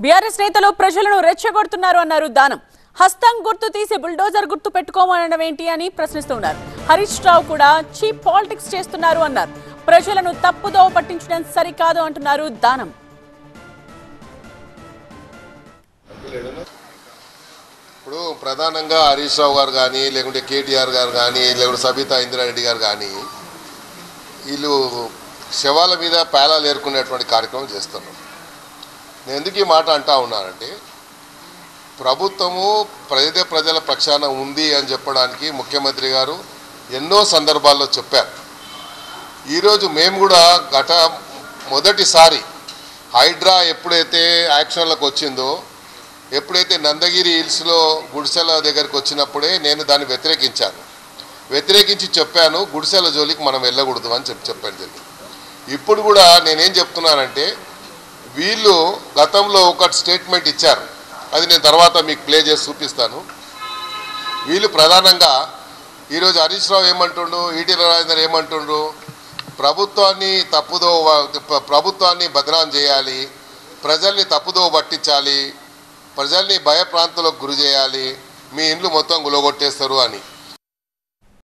BRS నేతలు ప్రజలను రెచ్చగొడుతున్నారు అన్నారు దానం. హస్తం గుర్తు తీసి బుల్డోజర్ గుర్తు పెట్టుకోమనడం ఏంటి అని ప్రశ్నిస్తున్నారు. హరీష్ రావు కూడా చీప్ పాలిటిక్స్ చేస్తున్నారు అన్నారు. ప్రజలను తప్పుదోవ పట్టించడం సరికాదు అంటున్నారు దానం. ఇప్పుడు ప్రధానంగా హరీష్ రావు గారు కానీ లేకుంటే కేటీఆర్ గారు కానీ లేకుంటే సబితా ఇంద్రారెడ్డి గారు కానీ వీళ్ళు శవాల మీద పేలాలు ఏరుకునేటువంటి కార్యక్రమం చేస్తున్నారు. నేను ఎందుకు ఈ మాట అంటా ఉన్నానంటే ప్రభుత్వము ప్రజల పక్షాన ఉంది అని చెప్పడానికి ముఖ్యమంత్రి గారు ఎన్నో సందర్భాల్లో చెప్పారు. ఈరోజు మేము కూడా మొదటిసారి హైడ్రా ఎప్పుడైతే యాక్షన్లకు వచ్చిందో, ఎప్పుడైతే నందగిరి హిల్స్లో గుడిసెల దగ్గరికి వచ్చినప్పుడే నేను దాన్ని వ్యతిరేకించి చెప్పాను, గుడిసెల జోలికి మనం వెళ్ళకూడదు అని చెప్పాను జరిగింది. ఇప్పుడు కూడా నేనేం చెప్తున్నానంటే వీళ్ళు గతంలో ఒక స్టేట్మెంట్ ఇచ్చారు, అది నేను తర్వాత మీకు ప్లే చేసి చూపిస్తాను. వీళ్ళు ప్రధానంగా ఈరోజు హరీష్ రావు ఏమంటుండ్రు, ఈటెల రాజేందర్ ఏమంటుండ్రు, ప్రభుత్వాన్ని బదనాం చేయాలి, ప్రజల్ని తప్పుదోవ పట్టించాలి, ప్రజల్ని భయప్రాంతాలకు గురి చేయాలి, మీ ఇండ్లు మొత్తం గులగొట్టేస్తారు అని.